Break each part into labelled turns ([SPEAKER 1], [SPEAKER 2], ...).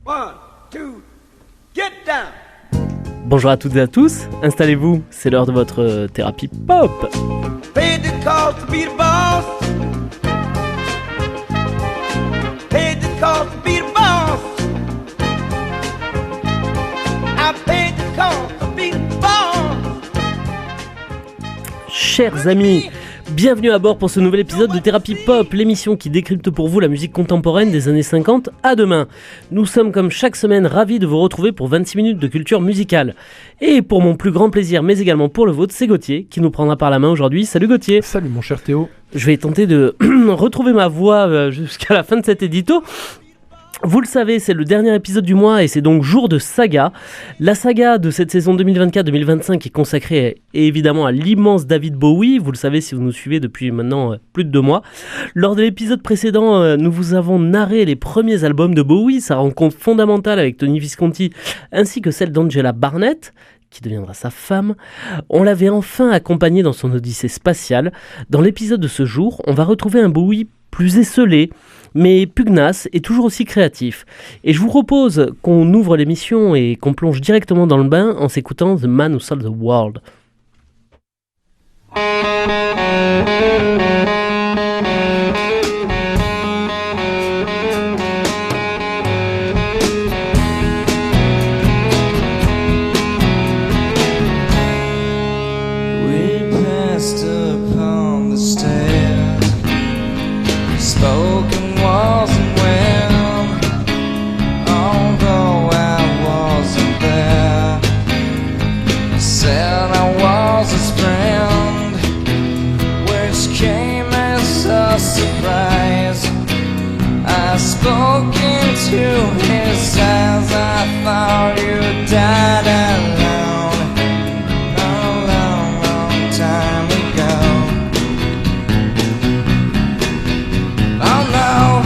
[SPEAKER 1] One, two, get down.
[SPEAKER 2] Bonjour à toutes et à tous, installez-vous, c'est l'heure de votre thérapie pop.
[SPEAKER 1] Paid the cost to be the boss. Paid the cost to be the boss. I paid the cost to be the boss.
[SPEAKER 2] Chers amis, bienvenue à bord pour ce nouvel épisode de Thérapie Pop, l'émission qui décrypte pour vous la musique contemporaine des années 50 à demain. Nous sommes comme chaque semaine ravis de vous retrouver pour 26 minutes de culture musicale. Et pour mon plus grand plaisir, mais également pour le vôtre, c'est Gauthier qui nous prendra par la main aujourd'hui. Salut Gauthier.
[SPEAKER 3] Salut mon cher Théo.
[SPEAKER 2] Je vais tenter de retrouver ma voix jusqu'à la fin de cet édito. Vous le savez, c'est le dernier épisode du mois et c'est donc jour de saga. La saga de cette saison 2024-2025 est consacrée évidemment à l'immense David Bowie. Vous le savez si vous nous suivez depuis maintenant plus de 2 mois. Lors de l'épisode précédent, nous vous avons narré les premiers albums de Bowie, sa rencontre fondamentale avec Tony Visconti ainsi que celle d'Angela Barnett, qui deviendra sa femme. On l'avait enfin accompagné dans son odyssée spatiale. Dans l'épisode de ce jour, on va retrouver un Bowie plus esseulé, mais pugnace et toujours aussi créatif. Et je vous propose qu'on ouvre l'émission et qu'on plonge directement dans le bain en s'écoutant The Man Who Sold the World.
[SPEAKER 4] Spoke into his eyes, I thought you died alone a long, long time ago. Oh no,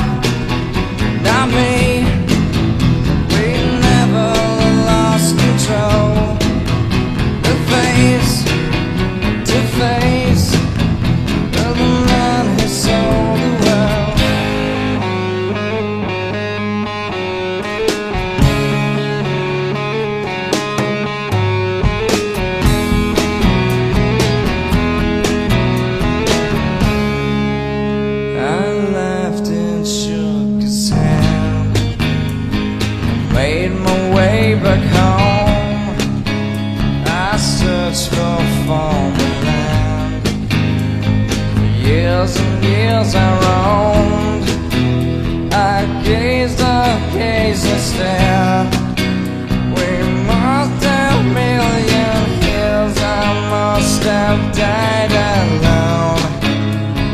[SPEAKER 4] not me, we never lost control. The face to face of the man who sold the world. Back home, I searched for foreign land. For years and years I roamed, I gazed and stared. We must have million years, I must have died alone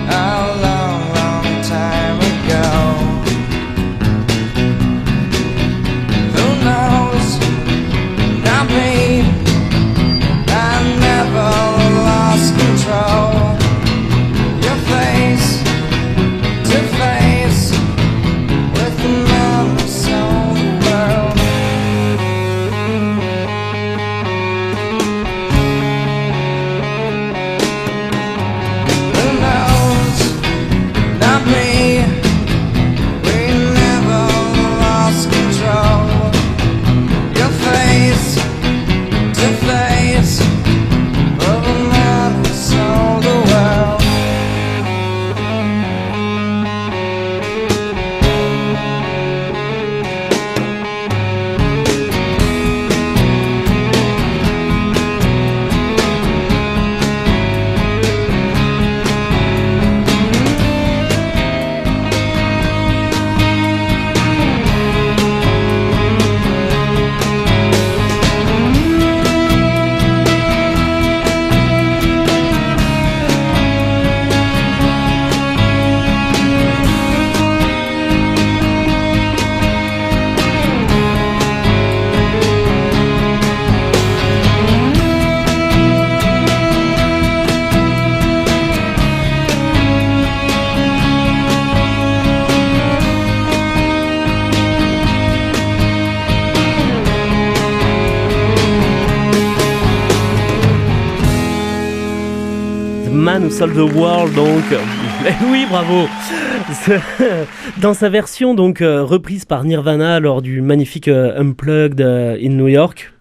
[SPEAKER 4] a long, long time ago.
[SPEAKER 2] Man Who Sold the World, donc. Oui, bravo. Dans sa version donc reprise par Nirvana lors du magnifique Unplugged in New York.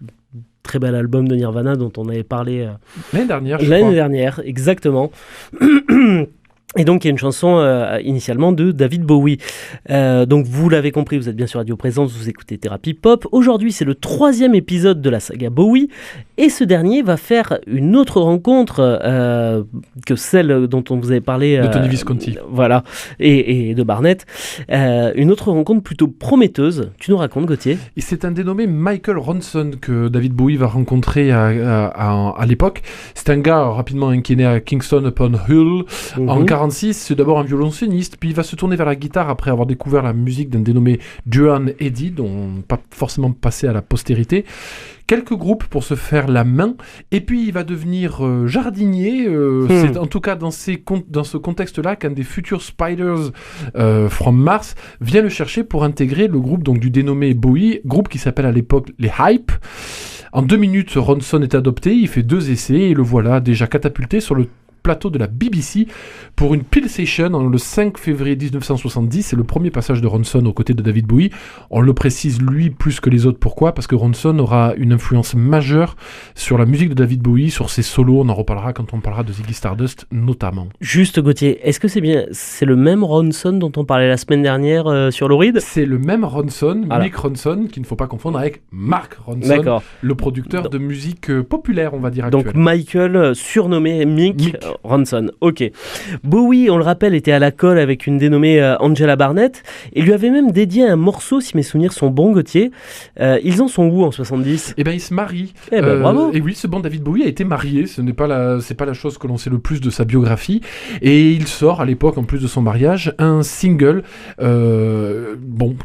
[SPEAKER 2] Très bel album de Nirvana dont on avait parlé
[SPEAKER 3] l'année
[SPEAKER 2] dernière, exactement. Et donc, il y a une chanson initialement de David Bowie. Donc, vous l'avez compris, vous êtes bien sur Radio Présence, vous écoutez Thérapie Pop. Aujourd'hui, c'est le 3e épisode de la saga Bowie. Et ce dernier va faire une autre rencontre que celle dont on vous avait parlé.
[SPEAKER 3] De Tony Visconti.
[SPEAKER 2] Voilà, et de Barnett. Une autre rencontre plutôt prometteuse. Tu nous racontes, Gauthier ?
[SPEAKER 3] Et c'est un dénommé Michael Ronson que David Bowie va rencontrer à l'époque. C'est un gars, rapidement, qui est né à Kingston upon Hull en 1946, c'est d'abord un violoncelliste, puis il va se tourner vers la guitare après avoir découvert la musique d'un dénommé Duane Eddy, dont pas forcément passé à la postérité. Quelques groupes pour se faire la main, et puis il va devenir jardinier. C'est en tout cas dans ce contexte-là qu'un des futurs Spiders from Mars vient le chercher pour intégrer le groupe donc, du dénommé Bowie, groupe qui s'appelle à l'époque les Hype. En 2 minutes, Ronson est adopté, il fait 2 essais, et le voilà déjà catapulté sur le plateau de la BBC pour une Peel Session le 5 février 1970. C'est le premier passage de Ronson aux côtés de David Bowie. On le précise lui plus que les autres. Pourquoi ? Parce que Ronson aura une influence majeure sur la musique de David Bowie, sur ses solos. On en reparlera quand on parlera de Ziggy Stardust notamment.
[SPEAKER 2] Juste Gauthier, est-ce que c'est le même Ronson dont on parlait la semaine dernière sur Lou Reed ?
[SPEAKER 3] C'est le même Ronson, voilà. Mick Ronson, qu'il ne faut pas confondre avec Mark Ronson, le producteur de musique populaire, on va dire actuelle.
[SPEAKER 2] Donc Michael, surnommé Mick Ronson, ok. Bowie, on le rappelle, était à la colle avec une dénommée Angela Barnett et lui avait même dédié un morceau, si mes souvenirs sont bons, Gauthier. Ils en sont où en 70 ?
[SPEAKER 3] Eh bien, ils se marient.
[SPEAKER 2] Bravo.
[SPEAKER 3] Et oui, ce bon David Bowie a été marié. C'est pas la chose que l'on sait le plus de sa biographie. Et il sort à l'époque, en plus de son mariage, un single,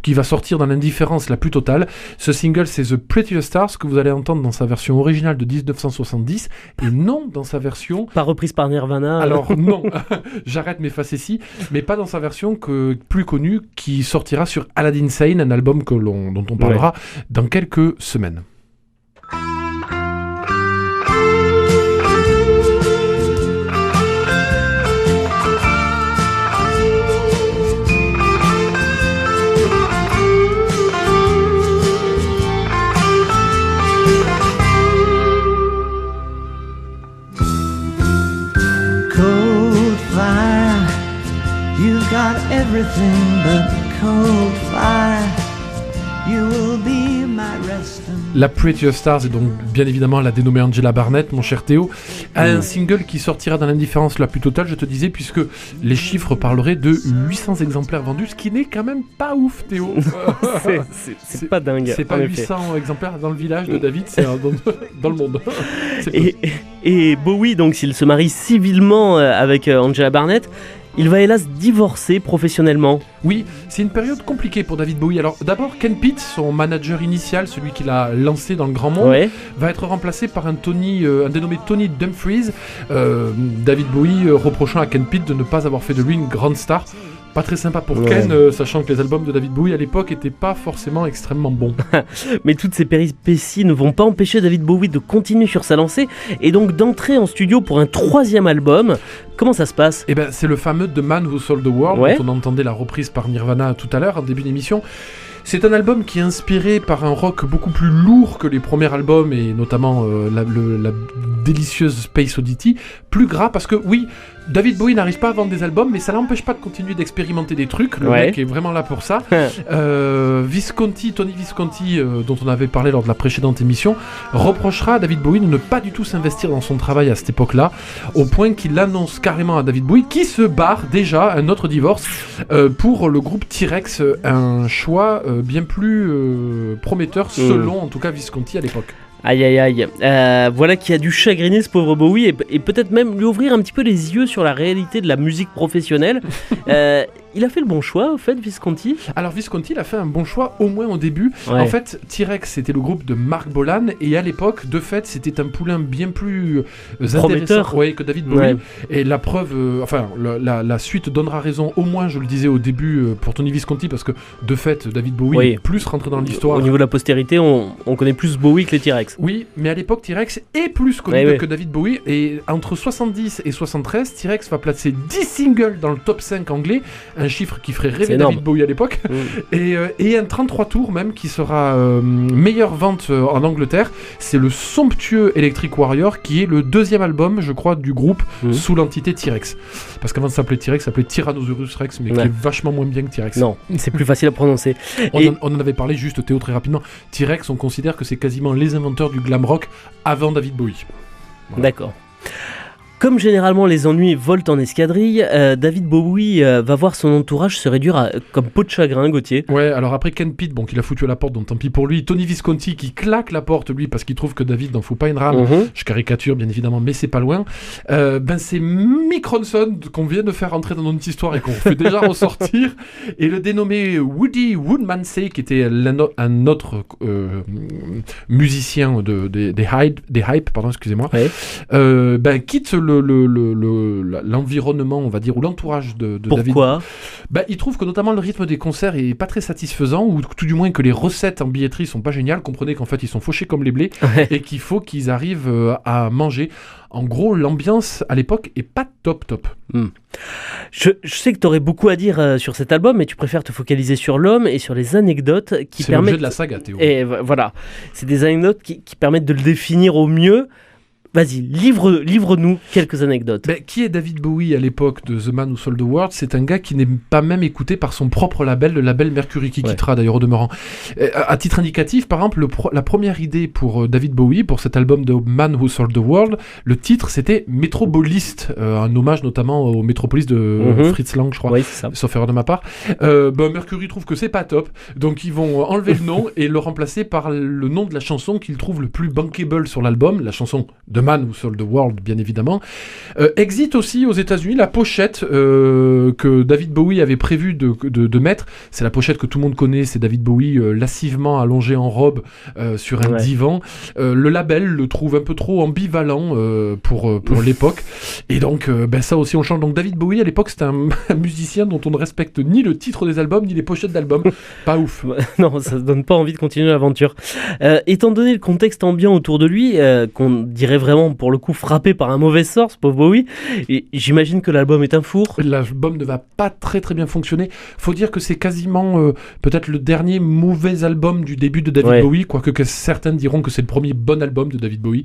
[SPEAKER 3] qui va sortir dans l'indifférence la plus totale. Ce single, c'est The Prettiest Stars que vous allez entendre dans sa version originale de 1970 et non dans sa version
[SPEAKER 2] pas reprise par Nirvana.
[SPEAKER 3] Alors non, j'arrête mes facéties, mais pas dans sa version plus connue qui sortira sur Aladdin Sane, un album dont on parlera dans quelques semaines.
[SPEAKER 1] Got everything but cold fire. You will be my resting.
[SPEAKER 3] La Prettiest Stars est donc bien évidemment la dénommée Angela Barnett, mon cher Théo, a un single qui sortira dans l'indifférence la plus totale, je te disais, puisque les chiffres parleraient de 800 exemplaires vendus, ce qui n'est quand même pas ouf, Théo.
[SPEAKER 2] c'est pas dingue.
[SPEAKER 3] C'est pas 800 exemplaires dans le village de David, c'est dans le monde.
[SPEAKER 2] Et Bowie, donc, s'il se marie civilement avec Angela Barnett, il va hélas divorcer professionnellement.
[SPEAKER 3] Oui, c'est une période compliquée pour David Bowie. Alors d'abord, Ken Pitt, son manager initial, celui qui l'a lancé dans le grand monde, va être remplacé par un dénommé Tony Dumfries. David Bowie reprochant à Ken Pitt de ne pas avoir fait de lui une grande star. Pas très sympa pour Ken, sachant que les albums de David Bowie à l'époque n'étaient pas forcément extrêmement bons.
[SPEAKER 2] Mais toutes ces péripéties ne vont pas empêcher David Bowie de continuer sur sa lancée et donc d'entrer en studio pour un 3e album. Comment ça se passe ?
[SPEAKER 3] Eh ben, c'est le fameux The Man Who Sold the World, dont on entendait la reprise par Nirvana tout à l'heure, en début d'émission. C'est un album qui est inspiré par un rock beaucoup plus lourd que les premiers albums, et notamment la délicieuse Space Oddity, plus gras, parce que oui, David Bowie n'arrive pas à vendre des albums, mais ça l'empêche pas de continuer d'expérimenter des trucs. Le mec est vraiment là pour ça. Tony Visconti, dont on avait parlé lors de la précédente émission, reprochera à David Bowie de ne pas du tout s'investir dans son travail à cette époque-là, au point qu'il annonce carrément à David Bowie, qui se barre déjà, un autre divorce, pour le groupe T-Rex, un choix bien plus prometteur, selon en tout cas Visconti à l'époque.
[SPEAKER 2] Aïe aïe aïe, voilà qui a dû chagriner ce pauvre Bowie et peut-être même lui ouvrir un petit peu les yeux sur la réalité de la musique professionnelle. Il a fait le bon choix, au fait, Visconti ?
[SPEAKER 3] Alors Visconti, il a fait un bon choix, au moins au début. En fait, T-Rex, c'était le groupe de Mark Bolan, et à l'époque, de fait, c'était un poulain bien plus intéressant que David Bowie. Et la preuve, la suite donnera raison, au moins, je le disais au début, pour Tony Visconti, parce que, de fait, David Bowie est plus rentré dans l'histoire.
[SPEAKER 2] Au niveau de la postérité, on connaît plus Bowie que les T-Rex. T-Rex.
[SPEAKER 3] Oui, mais à l'époque, T-Rex est plus connu que David Bowie. Et entre 70 et 73, T-Rex va placer 10 singles dans le top 5 anglais, un chiffre qui ferait rêver David Bowie à l'époque. Et un 33 tours même qui sera meilleure vente en Angleterre. C'est le somptueux Electric Warrior qui est le deuxième album, je crois, du groupe sous l'entité T-Rex. Parce qu'avant de s'appeler T-Rex, ça s'appelait Tyrannosaurus Rex, mais qui est vachement moins bien que T-Rex.
[SPEAKER 2] Non, c'est plus facile à prononcer.
[SPEAKER 3] On en avait parlé juste, Théo, très rapidement. T-Rex, on considère que c'est quasiment les inventeurs du glam rock avant David Bowie. Voilà.
[SPEAKER 2] D'accord. Comme généralement les ennuis volent en escadrille, David Bowie va voir son entourage se réduire comme peau de chagrin, Gauthier.
[SPEAKER 3] Ouais, alors après Ken Pitt, bon, qu'il a foutu à la porte, donc tant pis pour lui. Tony Visconti qui claque la porte, lui, parce qu'il trouve que David n'en fout pas une rame. Je caricature, bien évidemment, mais c'est pas loin. C'est Mick Ronson qu'on vient de faire rentrer dans notre histoire et qu'on fait déjà ressortir. Et le dénommé Woody Woodmansey, qui était un autre musicien des Hype, pardon, excusez-moi, quitte l'environnement, on va dire, ou l'entourage de David.
[SPEAKER 2] Pourquoi ?
[SPEAKER 3] Il trouve que notamment le rythme des concerts est pas très satisfaisant, ou tout du moins que les recettes en billetterie sont pas géniales. Comprenez qu'en fait ils sont fauchés comme les blés et qu'il faut qu'ils arrivent à manger. En gros, l'ambiance à l'époque est pas top.
[SPEAKER 2] Je sais que tu aurais beaucoup à dire sur cet album, mais tu préfères te focaliser sur l'homme et sur les anecdotes qui
[SPEAKER 3] c'est
[SPEAKER 2] permettent...
[SPEAKER 3] l'objet de la saga, Théo.
[SPEAKER 2] Et voilà, c'est des anecdotes qui permettent de le définir au mieux. Vas-y, livre-nous quelques anecdotes.
[SPEAKER 3] Qui est David Bowie à l'époque de The Man Who Sold the World ? C'est un gars qui n'est pas même écouté par son propre label, le label Mercury, qui quittera d'ailleurs au demeurant. À titre indicatif, par exemple, la première idée pour David Bowie, pour cet album de Man Who Sold the World, le titre c'était Metropolist, un hommage notamment au Metropolis de Fritz Lang, je crois, sauf erreur de ma part. Mercury trouve que c'est pas top, donc ils vont enlever le nom et le remplacer par le nom de la chanson qu'ils trouvent le plus bankable sur l'album, la chanson de Man Who Sold the World, bien évidemment. Exit aussi aux États-Unis la pochette que David Bowie avait prévu de mettre. C'est la pochette que tout le monde connaît, c'est David Bowie lascivement allongé en robe sur un divan. Le label le trouve un peu trop ambivalent pour l'époque. Et donc, ça aussi on change. Donc David Bowie, à l'époque, c'était un musicien dont on ne respecte ni le titre des albums, ni les pochettes d'albums. Pas ouf.
[SPEAKER 2] Non, ça ne donne pas envie de continuer l'aventure. Étant donné le contexte ambiant autour de lui, qu'on dirait vraiment pour le coup frappé par un mauvais sort, ce pauvre Bowie, et j'imagine que l'album est un four.
[SPEAKER 3] L'album ne va pas très très bien fonctionner. Faut dire que c'est quasiment peut-être le dernier mauvais album du début de David Bowie, quoique certains diront que c'est le premier bon album de David Bowie.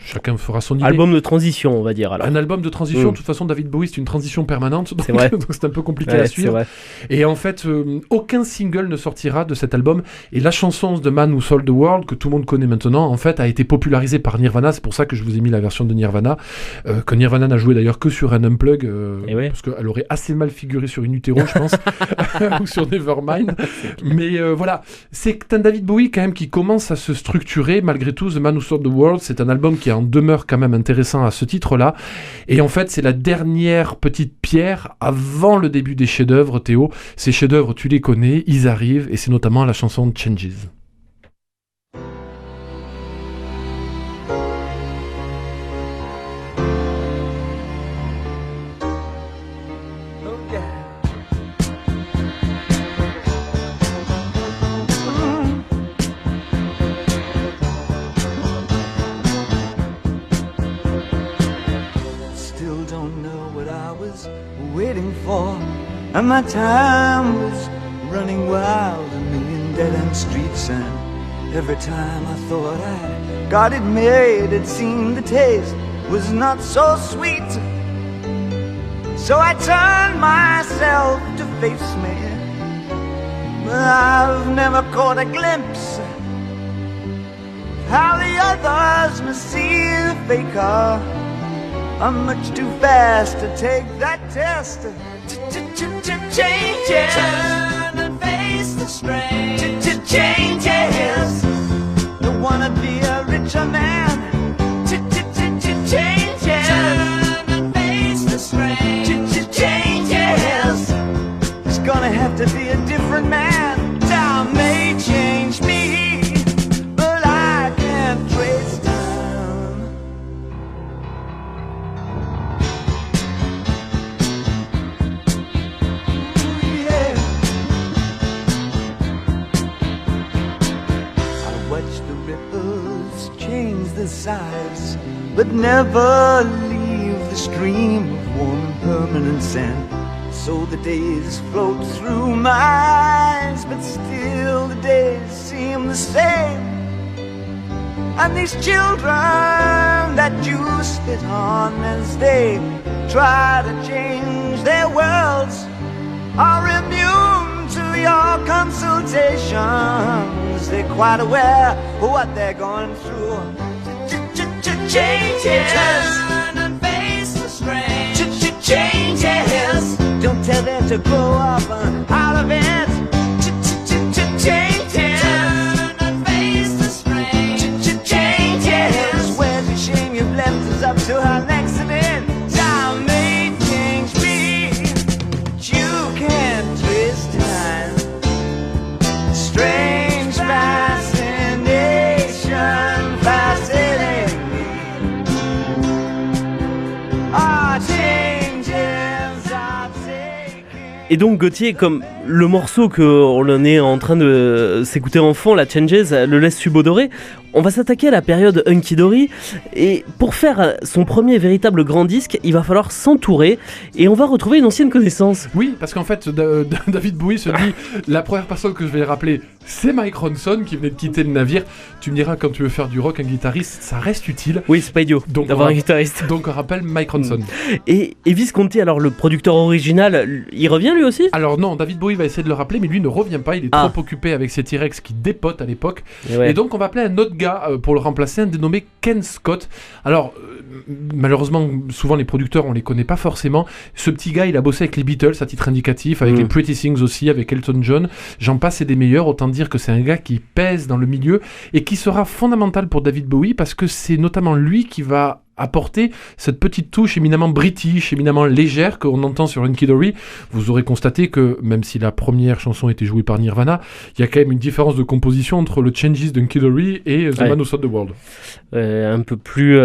[SPEAKER 3] Chacun fera son idée.
[SPEAKER 2] Album de transition, on va dire. Alors.
[SPEAKER 3] Un album de transition, de toute façon, David Bowie, c'est une transition permanente, donc c'est un peu compliqué à suivre. Et en fait, aucun single ne sortira de cet album. Et la chanson de Man Who Sold the World, que tout le monde connaît maintenant, en fait, a été popularisée par Nirvana. C'est pour ça que je vous ai mis la version de Nirvana, que Nirvana n'a joué d'ailleurs que sur un Unplug, parce qu'elle aurait assez mal figuré sur In Utero, je pense, ou sur Nevermind. Mais voilà, c'est un David Bowie quand même qui commence à se structurer, malgré tout. The Man Who Sold the World, c'est un album qui en demeure quand même intéressant à ce titre-là. Et en fait, c'est la dernière petite pierre avant le début des chefs-d'œuvre, Théo. Ces chefs-d'œuvre, tu les connais, ils arrivent, et c'est notamment la chanson Changes.
[SPEAKER 1] And my time was running wild, a million dead-end streets. And every time I thought I got it made, it seemed the taste was not so sweet. So I turned myself to face me, but I've never caught a glimpse of how the others must see the faker. I'm much too fast to take that test. Changes. Turn and face the strain. Changes. Don't wanna be a richer man. Changes. Turn and face the strain. Changes. It's gonna have to be a different man. Time may change me, but I can't trace time. sighs, but never leave the stream of warm and permanent sand. So the days float through my eyes, but still the days seem the same. And these children that you spit on as they try to change their worlds are immune to your consultations. They're quite aware of what they're going through. Changes. Turn and face the strange. Changes. Don't tell them to grow up out of it. Changes. Turn and face the strange. Changes. Where's the shame you've left us up to our next event? Time may change me, but you can't twist time. Strange fascination fascinating me. Our changes are taking.
[SPEAKER 2] Et donc Gauthier, comme le morceau qu'on est en train de s'écouter en fond, la Changes, le laisse subodorer, on va s'attaquer à la période Hunky Dory. Et pour faire son premier véritable grand disque, il va falloir s'entourer. Et on va retrouver une ancienne connaissance.
[SPEAKER 3] Oui, parce qu'en fait, David Bowie se dit la première personne que je vais rappeler, c'est Mike Ronson qui venait de quitter le navire. Tu me diras, quand tu veux faire du rock, un guitariste, ça reste utile.
[SPEAKER 2] Oui, c'est pas idiot d'avoir un guitariste.
[SPEAKER 3] Donc on rappelle Mike Ronson.
[SPEAKER 2] Et Visconti, alors le producteur original, il revient lui aussi ?
[SPEAKER 3] Alors non, David Bowie va essayer de le rappeler, mais lui ne revient pas. Il est trop occupé avec ses T-Rex qui dépotent à l'époque. Et donc on va appeler un autre gars pour le remplacer, un dénommé Ken Scott. Alors malheureusement, souvent les producteurs on les connaît pas forcément. Ce petit gars, il a bossé avec les Beatles à titre indicatif, avec les Pretty Things aussi, avec Elton John. J'en passe et des meilleurs. Autant dire que c'est un gars qui pèse dans le milieu et qui sera fondamental pour David Bowie, parce que c'est notamment lui qui va apporter cette petite touche éminemment british, éminemment légère qu'on entend sur Hunky Dory. Vous aurez constaté que même si la première chanson était jouée par Nirvana, il y a quand même une différence de composition entre le Changes d'Hunky Dory et The Man Who Sold the World.
[SPEAKER 2] Un peu plus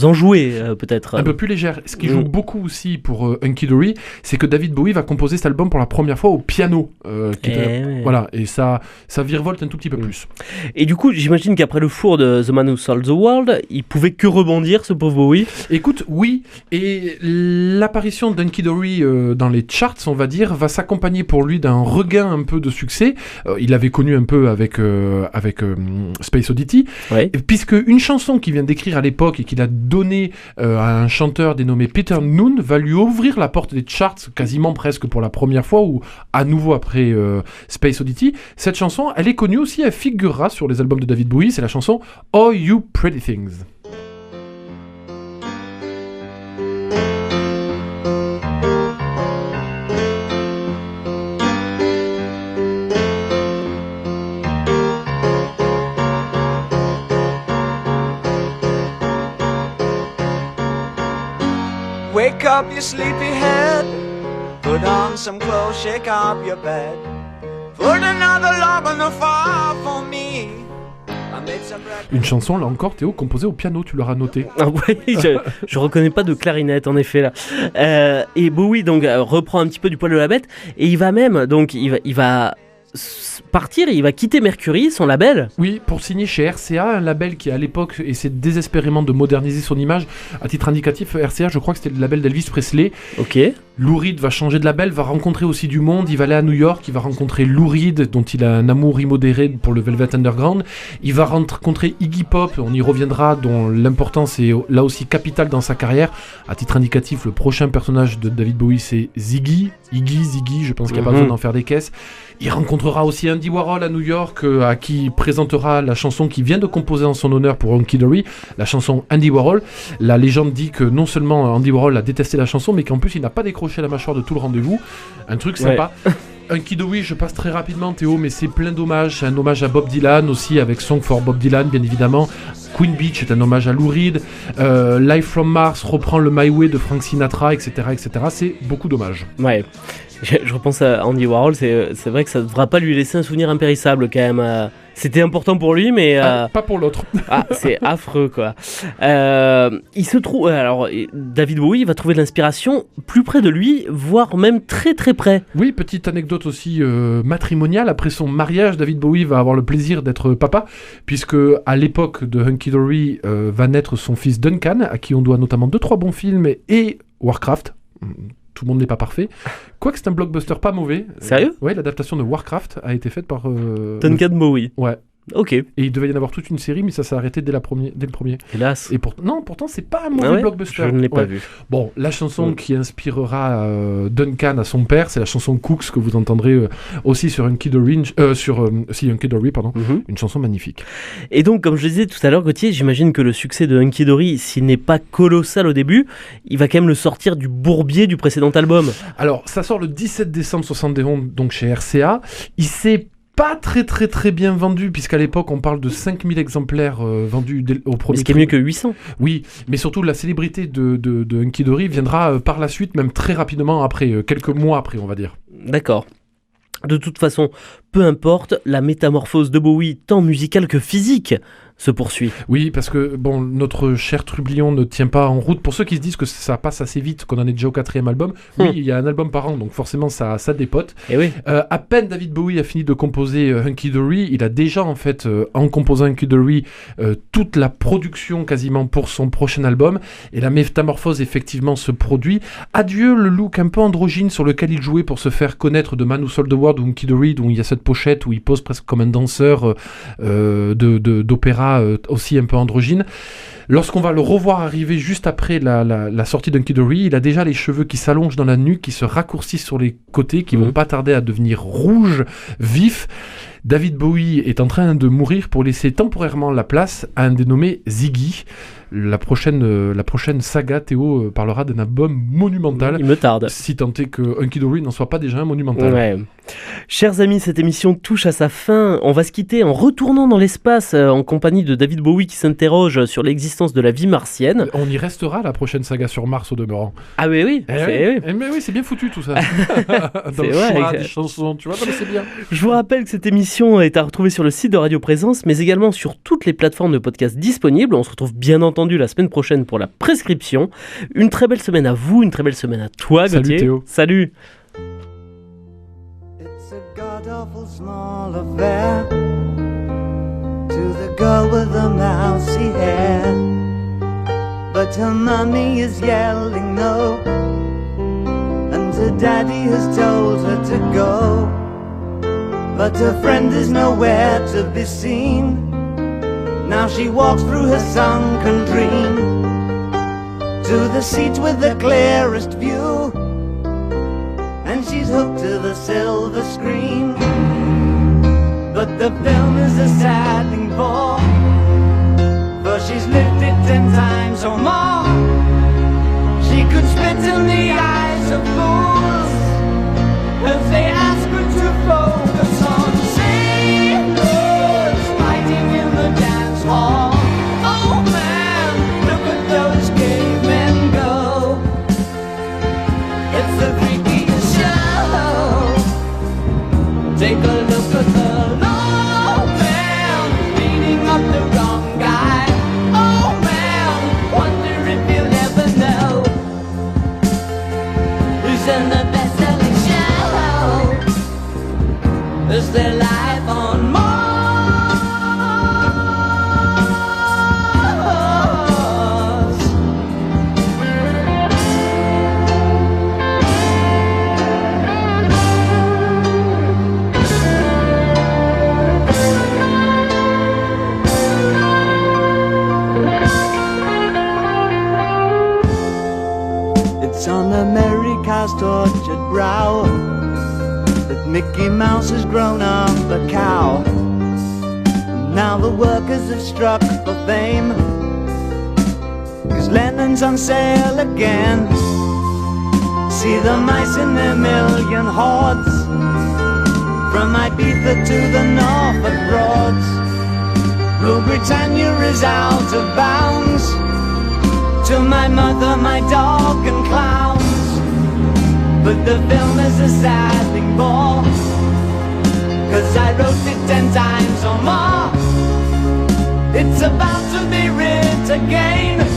[SPEAKER 2] enjoué peut-être.
[SPEAKER 3] Un peu plus légère. Ce qui joue beaucoup aussi pour Hunky Dory, c'est que David Bowie va composer cet album pour la première fois au piano. Voilà, et ça virevolte un tout petit peu plus. Et
[SPEAKER 2] du coup, j'imagine qu'après le four de The Man Who Sold the World, il pouvait que rebondir, ce pauvre Bowie.
[SPEAKER 3] Écoute, oui, et l'apparition d'Hunky Dory dans les charts, on va dire, va s'accompagner pour lui d'un regain un peu de succès. Il avait connu un peu avec Space Oddity, puisque une chanson qu'il vient d'écrire à l'époque et qu'il a donnée à un chanteur dénommé Peter Noone va lui ouvrir la porte des charts quasiment presque pour la première fois, ou à nouveau après Space Oddity. Cette chanson, elle est connue aussi, elle figurera sur les albums de David Bowie, c'est la chanson Oh You Pretty Things.
[SPEAKER 1] Wake up your sleepy head, put on some clothes, shake up your bed, put another log on the fire for me.
[SPEAKER 3] Une chanson, là encore, Théo, composée au piano, tu l'auras noté.
[SPEAKER 2] Ah oui, je reconnais pas de clarinette, en effet, là. Et Bowie, donc, reprend un petit peu du poil de la bête, et il va même, donc, il va partir, il va quitter Mercury, son label.
[SPEAKER 3] Oui, pour signer chez RCA, un label qui à l'époque essaie désespérément de moderniser son image. À titre indicatif, RCA, je crois que c'était le label d'Elvis Presley.
[SPEAKER 2] Ok.
[SPEAKER 3] Lou Reed va changer de label, va rencontrer aussi du monde. Il va aller à New York, il va rencontrer Lou Reed, dont il a un amour immodéré pour le Velvet Underground. Il va rencontrer Iggy Pop, on y reviendra, dont l'importance est là aussi capitale dans sa carrière. À titre indicatif, le prochain personnage de David Bowie, c'est Ziggy, je pense qu'il n'y a pas besoin d'en faire des caisses. Il rencontrera aussi Andy Warhol à New York, à qui il présentera la chanson qu'il vient de composer en son honneur pour Hunky Dory, la chanson Andy Warhol. La légende dit que non seulement Andy Warhol a détesté la chanson, mais qu'en plus il n'a pas décroché la mâchoire de tout le rendez-vous. Un truc sympa. Hunky Dory, je passe très rapidement Théo, mais c'est plein d'hommages. C'est un hommage à Bob Dylan aussi, avec Song for Bob Dylan bien évidemment. Queen Beach est un hommage à Lou Reed. Live from Mars reprend le My Way de Frank Sinatra, etc. etc. C'est beaucoup d'hommages.
[SPEAKER 2] Ouais. Je repense à Andy Warhol, c'est vrai que ça ne devra pas lui laisser un souvenir impérissable quand même. C'était important pour lui, mais...
[SPEAKER 3] Pas pour l'autre.
[SPEAKER 2] C'est affreux, quoi. Il se trouve... Alors, David Bowie va trouver de l'inspiration plus près de lui, voire même très très près.
[SPEAKER 3] Oui, petite anecdote aussi matrimoniale. Après son mariage, David Bowie va avoir le plaisir d'être papa, puisque à l'époque de Hunky Dory va naître son fils Duncan, à qui on doit notamment 2-3 bons films, et Warcraft. Tout le monde n'est pas parfait. Quoique c'est un blockbuster pas mauvais.
[SPEAKER 2] Sérieux ?
[SPEAKER 3] Ouais, l'adaptation de Warcraft a été faite par...
[SPEAKER 2] Duncan Bowie.
[SPEAKER 3] Ouais.
[SPEAKER 2] Ok.
[SPEAKER 3] Et il devait y en avoir toute une série, mais ça s'est arrêté dès le premier.
[SPEAKER 2] Hélas.
[SPEAKER 3] Et non, pourtant c'est pas un mauvais blockbuster.
[SPEAKER 2] Je ne l'ai pas vu.
[SPEAKER 3] Bon, la chanson qui inspirera Duncan à son père, c'est la chanson Cooks que vous entendrez aussi sur Hunky Dory, Hunky Dory, pardon. Une chanson magnifique.
[SPEAKER 2] Et donc, comme je disais tout à l'heure, Gauthier, j'imagine que le succès de Hunky Dory, s'il n'est pas colossal au début, il va quand même le sortir du bourbier du précédent album.
[SPEAKER 3] Alors, ça sort le 17 décembre 71, donc chez RCA. Il s'est pas très bien vendu, puisqu'à l'époque on parle de 5000 exemplaires vendus au premier.
[SPEAKER 2] Mais ce qui est mieux que 800.
[SPEAKER 3] Oui, mais surtout la célébrité de Hunky Dory viendra par la suite, même très rapidement après, quelques mois après, on va dire.
[SPEAKER 2] D'accord. De toute façon, peu importe, la métamorphose de Bowie, tant musicale que physique, se poursuit.
[SPEAKER 3] Oui, parce que bon, notre cher Trublion ne tient pas en route. Pour ceux qui se disent que ça passe assez vite, qu'on en est déjà au 4e album, oui, il y a un album par an, donc forcément ça dépote.
[SPEAKER 2] Et oui.
[SPEAKER 3] À peine David Bowie a fini de composer Hunky Dory, il a déjà en fait, en composant Hunky Dory, toute la production quasiment pour son prochain album, et la métamorphose effectivement se produit. Adieu le look un peu androgyne sur lequel il jouait pour se faire connaître de Man Who Sold the World ou Hunky Dory, dont il y a cette pochette où il pose presque comme un danseur d'opéra aussi un peu androgyne. Lorsqu'on va le revoir arriver juste après la sortie d'Hunky Dory, il a déjà les cheveux qui s'allongent dans la nuque, qui se raccourcissent sur les côtés, qui vont pas tarder à devenir rouges, vifs. David Bowie est en train de mourir pour laisser temporairement la place à un dénommé Ziggy. La prochaine saga, Théo parlera d'un album monumental.
[SPEAKER 2] Il me tarde.
[SPEAKER 3] Si tant est que Hunky Dory n'en soit pas déjà un monumental.
[SPEAKER 2] Ouais. Chers amis, cette émission touche à sa fin. On va se quitter en retournant dans l'espace en compagnie de David Bowie qui s'interroge sur l'existence de la vie martienne.
[SPEAKER 3] On y restera la prochaine saga sur Mars au demeurant.
[SPEAKER 2] Ah oui.
[SPEAKER 3] Mais oui, c'est bien foutu tout ça. Dans le choix des chansons, tu vois, c'est bien.
[SPEAKER 2] Je vous rappelle que cette émission est à retrouver sur le site de Radio Présence, mais également sur toutes les plateformes de podcast disponibles. On se retrouve bien entendu la semaine prochaine pour la prescription. Une très belle semaine à vous, une très belle semaine à toi, Gauthier.
[SPEAKER 3] Salut Théo.
[SPEAKER 2] Salut.
[SPEAKER 1] It's a god-awful small affair to the girl with the mousy hair, but her mommy is yelling no, and her daddy has told her to go, but her friend is nowhere to be seen. Now she walks through her sunken dream to the seat with the clearest view, and she's hooked to the silver screen. But the film is a sad thing for she's lived it 10 times or more. She could spit in the eyes of fools if they ask her to focus on sailors fighting in the dance hall. Oh man, look at those cavemen go. It's the freakiest show. Take a look at the low man beating up the wrong guy. Oh man, wonder if you'll ever know who's in the best-selling show. Is there life on Mars? It's on America's tortured brow that Mickey Mouse has grown up a cow. Now the workers have struck for fame, 'cause Lennon's on sale again. See the mice in their million hordes, from Ibiza to the Norfolk Broads. Rule Britannia is out of bounds, to my mother, my dog and clowns. but the film is a sad thing more, 'cause I wrote it 10 times or more. It's about to be writ again.